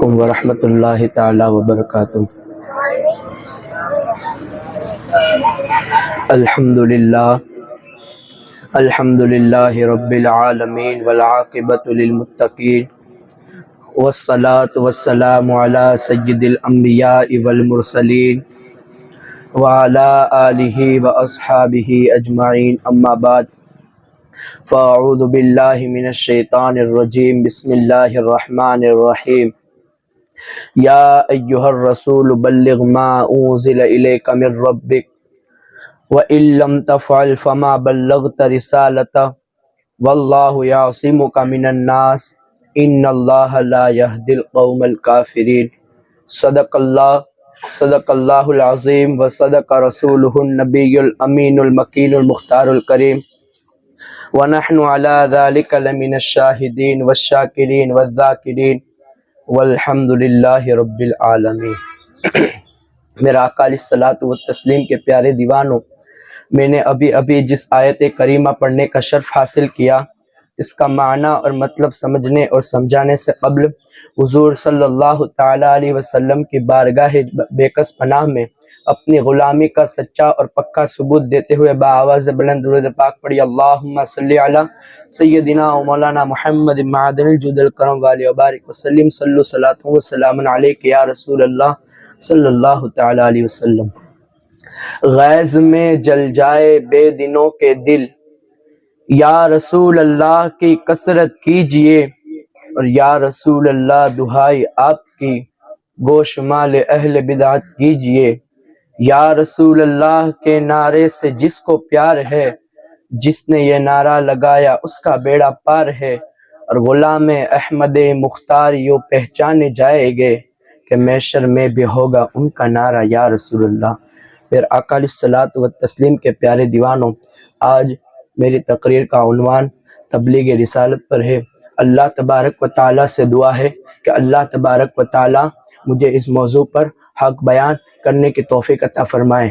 علیکم ورحمۃ اللہ تعالی وبرکاتہ۔ الحمد للہ رب العالمین والعاقبۃ للمتقین والصلاة والسلام علی سید الانبیاء والمرسلین وعلی آلہ واصحابہ اجمعین، اما بعد فاعوذ باللہ من الشیطان الرجیم، بسم اللہ الرحمن الرحیم۔ یا ایہا الرسول بلغ ما انزل الیک من ربک وَإِن لَّمْ تَفْعَلْ فَمَا بَلَّغْتَ رِسَالَتَهُ وَاللَّهُ يَعْصِمُكَ مِنَ النَّاسِ إِنَّ اللَّهَ لَا يَهْدِي الْقَوْمَ الْكَافِرِينَ۔ صدق اللہ العظیم وصدق رسولہ النبی الامین المکین المختار الکریم، ونحن علی ذلک لمن الشاہدین والشاکرین والذاکرین والحمد للہ رب العالمین۔ میرا آقا علیہ الصلوۃ والتسلیم کے پیارے دیوانوں، میں نے ابھی جس آیت کریمہ پڑھنے کا شرف حاصل کیا، اس کا معنی اور مطلب سمجھنے اور سمجھانے سے قبل حضور صلی اللہ تعالیٰ علیہ وسلم کی بارگاہ بے کس پناہ میں اپنی غلامی کا سچا اور پکا ثبوت دیتے ہوئے بآواز بلند درود پاک پڑھی، اللہم صلی علی سیدنا و مولانا محمد معدن الجود الکرم والی وبارک وسلم، صلو صلاۃ و سلام علیک یا رسول اللہ صلی اللہ تعالیٰ علیہ وسلم۔ غیظ میں جل جائے بے دینوں کے دل، یا رسول اللہ کی کثرت کیجئے، اور یا رسول اللہ دہائی آپ کی گو شمال اہل بدعت کیجئے۔ یا رسول اللہ کے نعرے سے جس کو پیار ہے، جس نے یہ نعرہ لگایا اس کا بیڑا پار ہے، اور غلام احمد مختار یوں پہچانے جائے گے کہ محشر میں بھی ہوگا ان کا نعرہ یا رسول اللہ۔ پھر آقا علیہ الصلوۃ والتسلیم کے پیارے دیوانوں، آج میری تقریر کا عنوان تبلیغ رسالت پر ہے۔ اللہ تبارک و تعالیٰ سے دعا ہے کہ اللہ تبارک و تعالیٰ مجھے اس موضوع پر حق بیان کرنے کی توفیق عطا فرمائے۔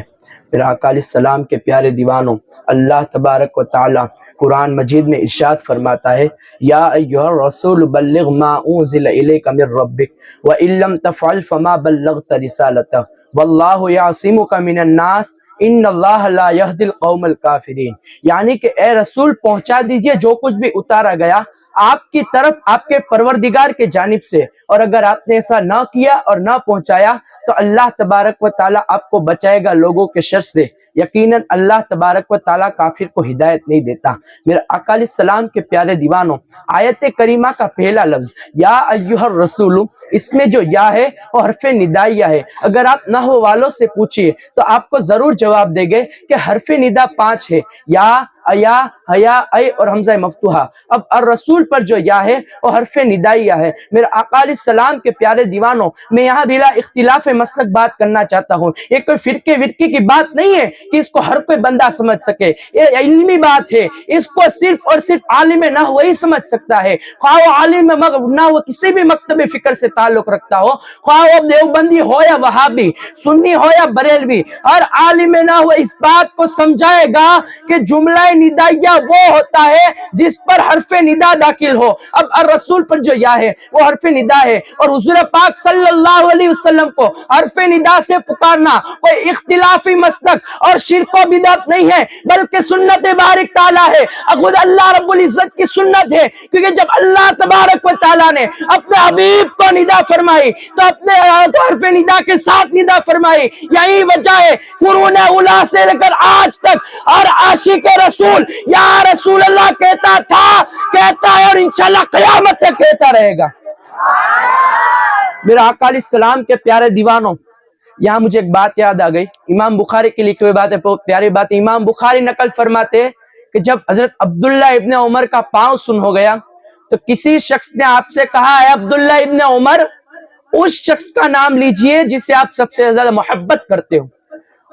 پھر آقا علیہ السلام کے پیارے دیوانوں، اللہ تبارک و تعالیٰ قرآن مجید میں ارشاد فرماتا ہے، یا ایھا الرسول بلغ ما انزل الیک من ربک وان لم تفعل فما بلغت رسالتہ واللہ یعصمک من الناس ان اللہ لا یہدی القوم الکافرین۔ یعنی کہ اے رسول پہنچا دیجئے جو کچھ بھی اتارا گیا آپ کی طرف آپ کے پروردگار کے جانب سے، اور اگر آپ نے ایسا نہ کیا اور نہ پہنچایا تو اللہ تبارک و تعالیٰ آپ کو بچائے گا لوگوں کے شر سے۔ یقیناً اللہ تبارک و تعالیٰ کافر کو ہدایت نہیں دیتا۔ میرے آقا علیہ السلام کے پیارے دیوانوں، آیت کریمہ کا پہلا لفظ یا ایھا الرسول، اس میں جو یا ہے وہ حرف ندائیہ ہے۔ اگر آپ نحو والوں سے پوچھئے تو آپ کو ضرور جواب دے گے کہ حرف ندا 5 ہے، یا، ایا، حیا، اے اور حمزہ مفتوحہ۔ اب الرسول پر جو یا ہے وہ حرف ندائیہ ہے۔ میرے آقا علیہ السلام کے پیارے دیوانوں، میں یہاں بلا اختلاف مسلک بات کرنا چاہتا ہوں۔ یہ کوئی فرقے ورقے کی بات نہیں ہے کہ اس کو ہر کوئی بندہ سمجھ سکے، یہ علمی بات ہے، اس کو صرف اور صرف عالم نحو وہی سمجھ سکتا ہے، خواہ وہ عالم نحو کسی بھی مکتب فکر سے تعلق رکھتا ہو، خواہ وہ دیوبندی ہو یا وہابی، سنی ہو یا بریلوی، ہر عالم نحو اس بات کو سمجھائے گا کہ جملہ ندائیہ وہ ہوتا ہے جس پر حرف ندا داخل ہو۔ اب الرسول پر جو یا ہے وہ حرف ندا ہے، اور حضور پاک صلی اللہ علیہ وسلم کو حرف ندا سے پکارنا کوئی اختلافی مسلک اور شرک و بدعت نہیں ہے، بلکہ سنت بارک تعالیٰ ہے، خود اللہ رب العزت کی سنت ہے۔ کیونکہ جب اللہ تبارک و تعالیٰ نے اپنے حبیب کو ندا فرمائی تو اپنے حرف ندا کے ساتھ ندا فرمائی۔ یہی وجہ ہے قرون اولیٰ سے لے کر آج تک اور عاشق رسول یا رسول اللہ کہتا تھا، کہتا ہے، اور انشاءاللہ قیامت تک کہتا رہے گا۔ میرا آقا علیہ السلام کے پیارے دیوانوں، یہاں مجھے ایک بات یاد آ گئی، امام بخاری کی لکھی ہوئی بات ہے، بہت پیاری بات ہے۔ امام بخاری نقل فرماتے ہیں کہ جب حضرت عبداللہ ابن عمر کا پاؤں سن ہو گیا تو کسی شخص نے آپ سے کہا، ہے عبداللہ ابن عمر، اس شخص کا نام لیجئے جسے آپ سب سے زیادہ محبت کرتے ہو۔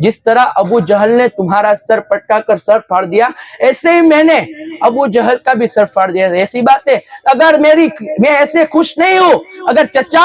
جس طرح ابو جہل نے تمہارا سر پٹکا کر سر پھاڑ دیا، ایسے ہی میں نے ابو جہل کا بھی سر پھاڑ دیا۔ ایسی بات ہے، اگر میں ایسے خوش نہیں ہوں، اگر چچا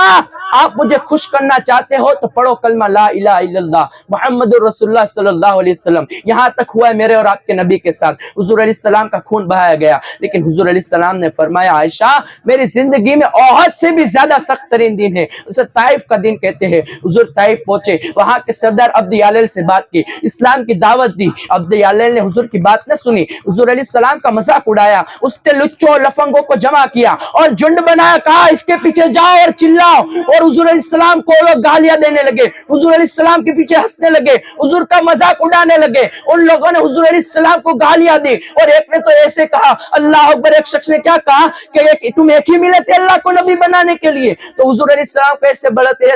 آپ مجھے خوش کرنا چاہتے ہو تو پڑھو کلمہ لا الہ الا اللہ محمد رسول اللہ صلی اللہ علیہ وسلم۔ یہاں تک ہوا ہے میرے اور آپ کے نبی کے ساتھ، حضور علیہ السلام کا خون بہایا گیا، لیکن حضور علیہ السلام نے فرمایا عائشہ میری زندگی میں احد سے بھی زیادہ سخت ترین دن ہے، اسے طائف کا دن کہتے ہیں۔ حضور طائف پہنچے، وہاں کے سردار عبد یالل سے بات کی، اسلام کی دعوت دی۔ عبد یالل نے حضور کی بات نہ سنی، حضور علیہ السلام کا مذاق اڑایا، اس نے لچوں لفنگوں کو جمع کیا اور جھنڈ بنایا، کہا اس کے پیچھے جاؤ اور چلاؤ، اور حضور علیہ السلام کو لوگ گالیاں دینے لگے، حضور علیہ السلام کے پیچھے ہنسنے لگے، حضور کا مذاق اڑانے لگے۔ ان لوگوں نے حضور علیہ السلام کو گالیاں دی، اور ایک نے تو ایسے کہا اللہ اکبر، ایک شخص نے کیا کہا کہ تم ایک ہی ملے تھے اللہ کو نبی بنانے کے لیے؟ تو حضور علیہ السلام کو ایسے بڑھتے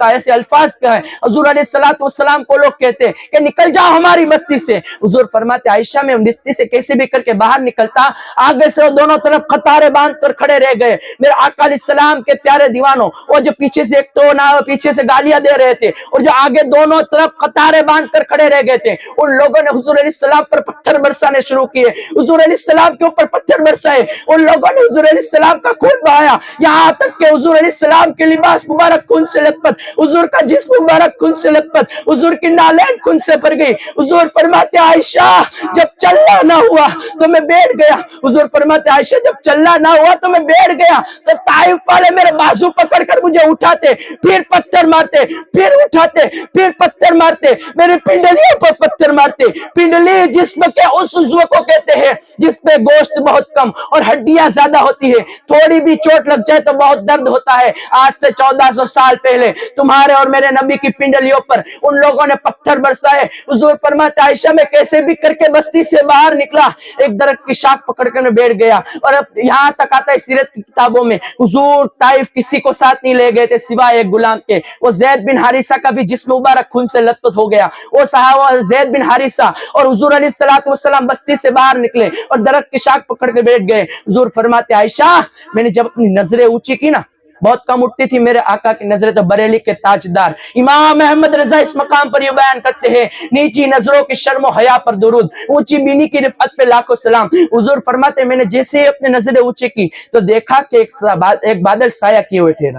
ایسے الفاظ کہے، حضور علیہ السلام کو لوگ کہتے کہ نکل جاؤ ہماری بستی سے۔ حضور فرماتے عائشہ میں بستی سے کیسے بھی کر کے باہر نکلتا، آگے سے وہ دونوں طرف قطاریں باندھ کر کھڑے رہ گئے۔ میرے آقا علیہ السلام کے پیارے دیوانوں، وہ جو پیچھے سے ایک تو نہ پیچھے سے گالیاں دے رہے تھے، اور جو آگے دونوں طرف قطاریں باندھ کر کھڑے رہ گئے تھے، ان لوگوں نے حضور علیہ السلام پر پتھر برسانے شروع کیے، حضور علیہ السلام کے اوپر پتھر برسائے، ان لوگوں نے حضور علیہ السلام کا خون بہایا، یہاں تک کہ حضور علیہ السلام کے لباس مبارک خون سے لت پت، حضور کا جسم مبارک خون سے لت پت، حضور کی نالین خون سے بھر گئی۔ حضور فرماتے عائشہ جب چلنا نہ ہوا تو میں بیٹھ گیا، حضور فرماتے عائشہ جب چلنا نہ ہوا تو میں بیٹھ گیا، تو طائف والے میرے بازو پکڑ کر مجھے اٹھاتے، پھر پتھر مارتے، پھر اٹھاتے، پھر پتھر مارتے، میرے پنڈلیوں پر پتھر مارتے۔ پنڈلی جسم کے اس عضو کو کہتے ہیں جس پہ گوشت بہت کم اور ہڈیاں زیادہ ہوتی ہے، تھوڑی بھی چوٹ لگ جائے تو بہت درد ہوتا ہے۔ آج سے 1400 سال پہلے تمہارے اور میرے نبی کی پنڈلیوں پر ان لوگوں نے پتھر برسائے۔ حضور فرماتے عائشہ میں کیسے بھی کر کے بستی سے باہر نکلا، ایک درخت کی شاخ پکڑ کر میں بیٹھ گیا، اور اب یہاں تک آتا ہے سیرت کی کتابوں میں حضور طائف کسی کو ساتھ نہیں لے گئے تھے سوائے ایک غلام کے، وہ زید بن حارثہ کا بھی جسم مبارک خون سے لت پت ہو گیا۔ وہ صحابہ زید بن حارثہ اور حضور علیہ السلام بستی سے باہر نکلے اور درخت کی شاخ پکڑ کے بیٹھ گئے۔ حضور فرماتے عائشہ میں نے جب اپنی نظریں اونچی کی نا، بہت کم اٹھتی تھی میرے آقا کی نظریں، تو بریلی کے تاجدار امام احمد رضا اس مقام پر یہ بیان کرتے ہیں نیچی نظروں کی شرم و حیا پر درود، اونچی بینی کی رفعت پہ لاکھوں سلام۔ حضور فرماتے میں نے جیسے ہی اپنی نظریں اونچی کی تو دیکھا کہ ایک بادل سایہ کیے ہوئے تھے،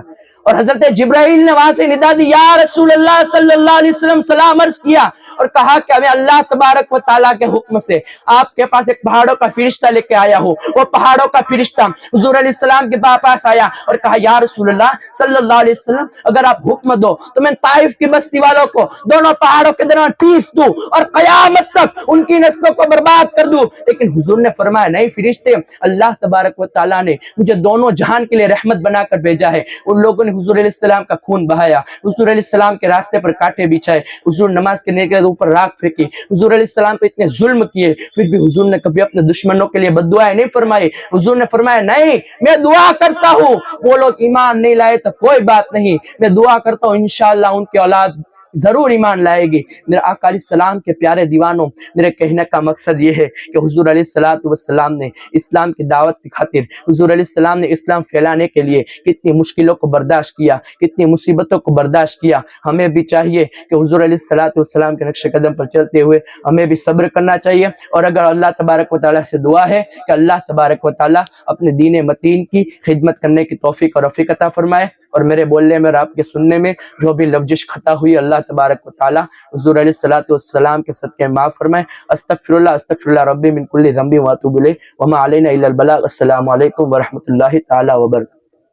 اور حضرت جبرائیل نے وہاں سے ندا دی یا رسول اللہ صلی اللہ علیہ وسلم، سلام عرض کیا اور کہا کہ ہمیں اللہ تبارک و تعالیٰ کے حکم سے آپ کے پاس ایک پہاڑوں کا فرشتہ لے کے آیا ہو۔ وہ پہاڑوں کا فرشتہ حضور علیہ السلام کے پاس آیا اور کہا یا رسول اللہ صلی اللہ علیہ وسلم اگر آپ حکم دو تو میں طائف کی بستی والوں کو دونوں پہاڑوں کے درمیان ٹھیس دوں اور قیامت تک ان کی نسلوں کو برباد کر دوں۔ لیکن حضور نے فرمایا نہیں فرشتے، اللہ تبارک و تعالیٰ نے مجھے دونوں جہان کے لیے رحمت بنا کر بھیجا ہے۔ ان لوگوں نے حضور علیہ السلام کا خون بہایا، حضور علیہ السلام کے راستے پر کانٹے بچھائے، حضور نماز کے نیچے اوپر راکھ پھینکی، حضور علیہ السلام پہ اتنے ظلم کیے، پھر بھی حضور نے کبھی اپنے دشمنوں کے لیے بد دعائیں نہیں فرمائی۔ حضور نے فرمایا نہیں میں دعا کرتا ہوں وہ لوگ ایمان نہیں لائے تو کوئی بات نہیں، میں دعا کرتا ہوں انشاءاللہ ان کی اولاد ضرور ایمان لائے گی۔ میرے آقا علیہ السلام کے پیارے دیوانوں، میرے کہنے کا مقصد یہ ہے کہ حضور علیہ السلام نے اسلام کی دعوت کی خاطر، حضور علیہ السلام نے اسلام پھیلانے کے لیے کتنی مشکلوں کو برداشت کیا، کتنی مصیبتوں کو برداشت کیا۔ ہمیں بھی چاہیے کہ حضور علیہ السلام کے نقش قدم پر چلتے ہوئے ہمیں بھی صبر کرنا چاہیے، اور اگر اللہ تبارک و تعالیٰ سے دعا ہے کہ اللہ تبارک و تعالیٰ اپنے دین متین کی خدمت کرنے کی توفیق اور رفیق عطا فرمائے، اور میرے بولنے میں اور آپ کے سننے میں جو بھی لفظش خطا ہوئی اللہ تبارک و تعالیٰ حضور علیہ السلام کے صدقے معاف فرمائے۔ استغفر اللہ ربی من کل ذنب واتوب الیہ وما علینا الا البلاغ۔ السلام علیکم ورحمۃ اللہ تعالیٰ وبرکاتہ۔